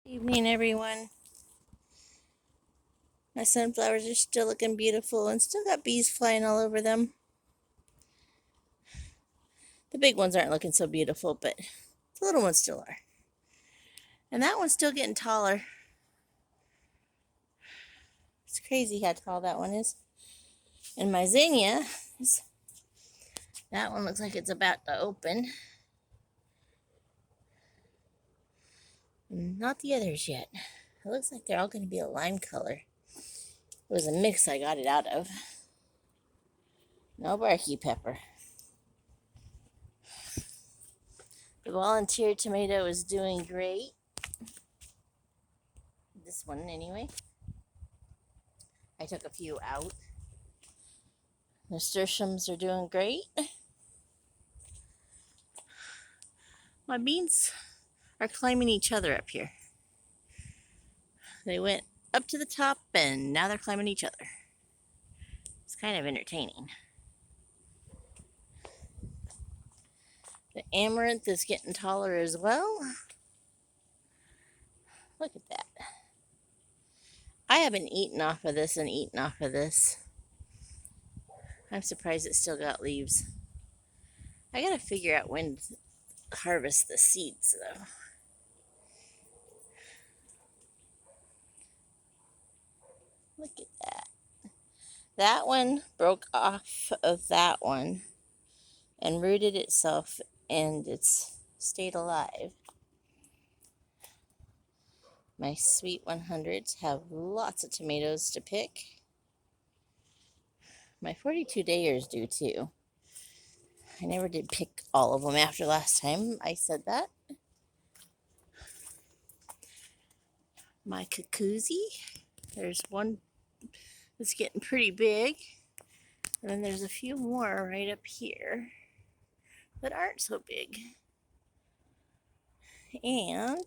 Evening, everyone. My sunflowers are still looking beautiful and still got bees flying all over them. The big ones aren't looking so beautiful, but the little ones still are. And that one's still getting taller. It's crazy how tall that one is. And my zinnia, that one looks like it's about to open. Not the others yet. It looks like they're all going to be a lime color. It was a mix I got it out of. No barky pepper. The volunteer tomato is doing great. This one, anyway. I took a few out. Nasturtiums are doing great. My beans are climbing each other up here. They went up to the top and now they're climbing each other. It's kind of entertaining. The amaranth is getting taller as well. Look at that. I haven't eaten off of this and eaten off of this. I'm surprised it still got leaves. I gotta figure out when to harvest the seeds though. Look at that. That one broke off of that one and rooted itself, and it's stayed alive. My sweet 100s have lots of tomatoes to pick. My 42-dayers do too. I never did pick all of them after last time I said that. My Kakuzi, there's one that's getting pretty big. And then there's a few more right up here that aren't so big. And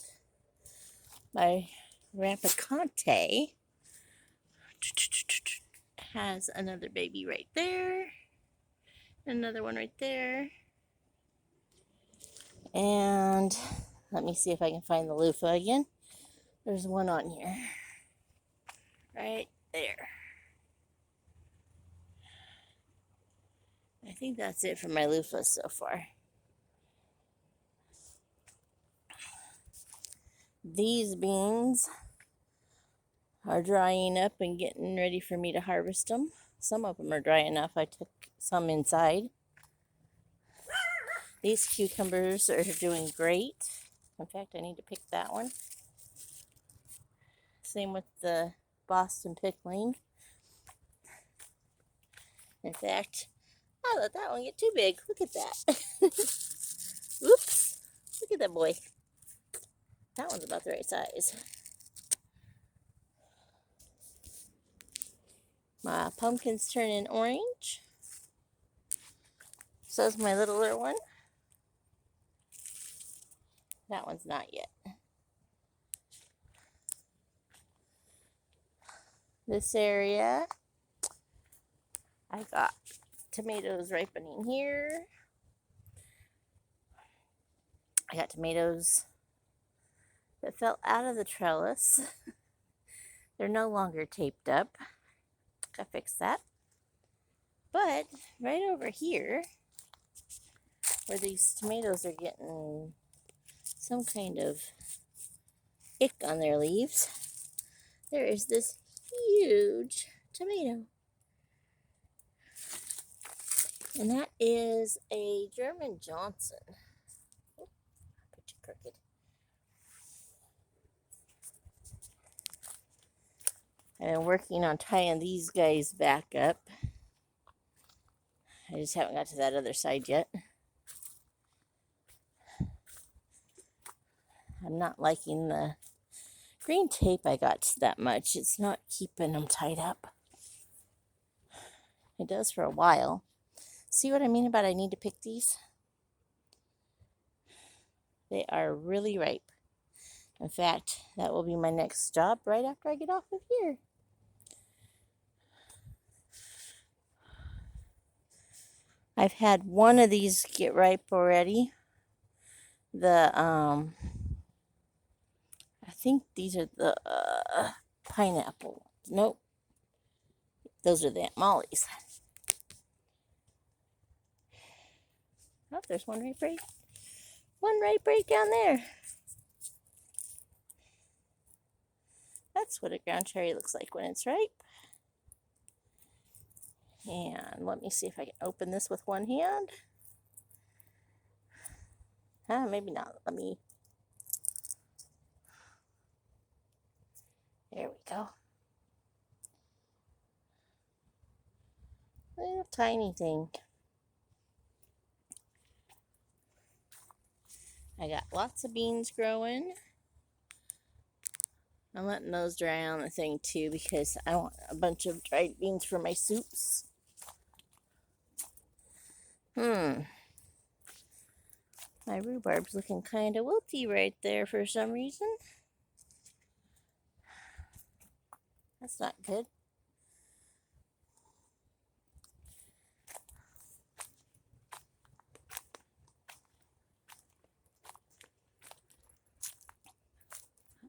my Rampicante has another baby right there. Another one right there. And let me see if I can find the loofah again. There's one on here. Right there. I think that's it for my loofahs so far. These beans are drying up and getting ready for me to harvest them. Some of them are dry enough. I took some inside. These cucumbers are doing great. In fact, I need to pick that one. Same with the Boston pickling. In fact, I let that one get too big. Look at that. Oops. Look at that boy. That one's about the right size. My pumpkin's turning orange. So's my littler one. That one's not yet. This area, I got tomatoes ripening here. I got tomatoes that fell out of the trellis. They're no longer taped up. I fixed that. But right over here, where these tomatoes are getting some kind of ick on their leaves, there is this huge tomato. And that is a German Johnson. Oh, put you crooked. I've been working on tying these guys back up. I just haven't got to that other side yet. I'm not liking the green tape I got that much. It's not keeping them tied up. It does for a while. See what I mean about I need to pick these? They are really ripe. In fact, that will be my next stop right after I get off of here. I've had one of these get ripe already. I think these are the pineapple. Nope. Those are the Aunt Molly's. Oh, there's one right break down there. That's what a ground cherry looks like when it's ripe. And let me see if I can open this with one hand. Maybe not. There we go. Little tiny thing. I got lots of beans growing. I'm letting those dry on the thing too because I want a bunch of dried beans for my soups. My rhubarb's looking kind of wilty right there for some reason. That's not good.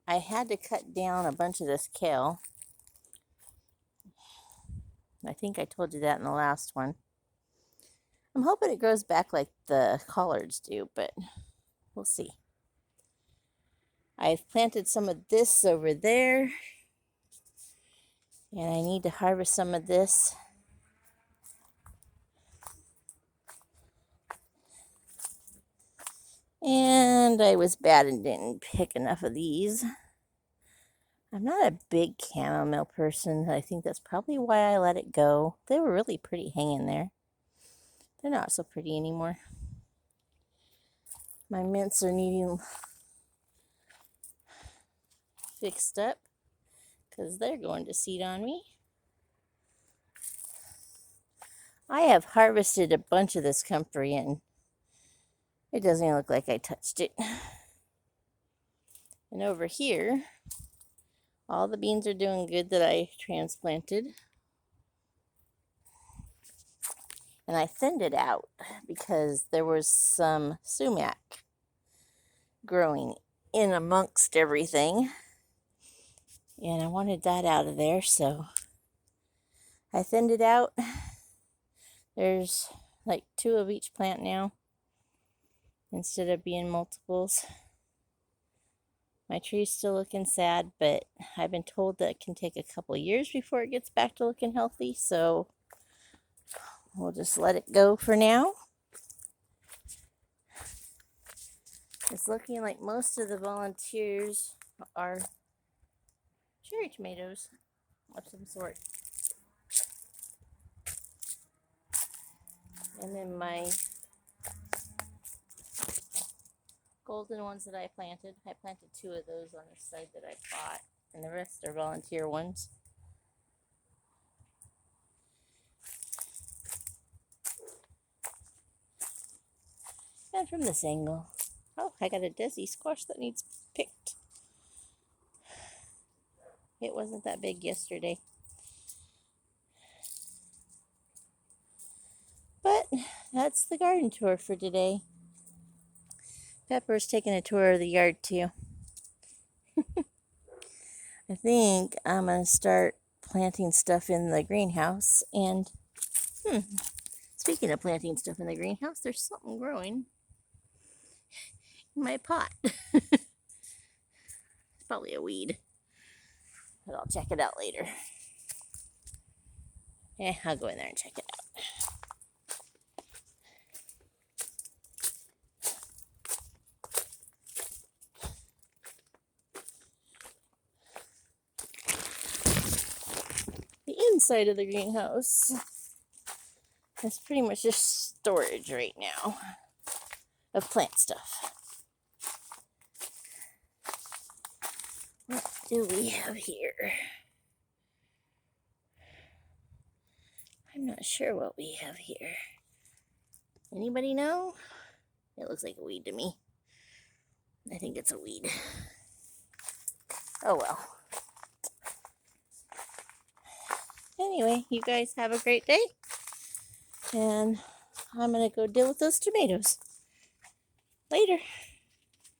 I had to cut down a bunch of this kale. I think I told you that in the last one. I'm hoping it grows back like the collards do, but we'll see. I've planted some of this over there, and I need to harvest some of this. And I was bad and didn't pick enough of these. I'm not a big chamomile person. I think that's probably why I let it go. They were really pretty hanging there. They're not so pretty anymore. My mints are needing fixed up because they're going to seed on me. I have harvested a bunch of this comfrey and it doesn't even look like I touched it. And over here, all the beans are doing good that I transplanted. And I thinned it out because there was some sumac growing in amongst everything. And I wanted that out of there, so I thinned it out. There's like 2 of each plant now instead of being multiples. My tree's still looking sad, but I've been told that it can take a couple years before it gets back to looking healthy, so we'll just let it go for now. It's looking like most of the volunteers are cherry tomatoes of some sort. And then my golden ones that I planted 2 of those on the side that I bought, and the rest are volunteer ones. And from this angle, oh, I got a desi squash that needs picked. It wasn't that big yesterday. But that's the garden tour for today. Pepper's taking a tour of the yard too. I think I'm going to start planting stuff in the greenhouse. And speaking of planting stuff in the greenhouse, there's something growing in my pot. It's probably a weed, but I'll check it out later. Yeah, I'll go in there and check it out. The inside of the greenhouse is pretty much just storage right now of plant stuff. What do we have here? I'm not sure what we have here. Anybody know? It looks like a weed to me. I think it's a weed. Oh well. Anyway, you guys have a great day. And I'm going to go deal with those tomatoes. Later.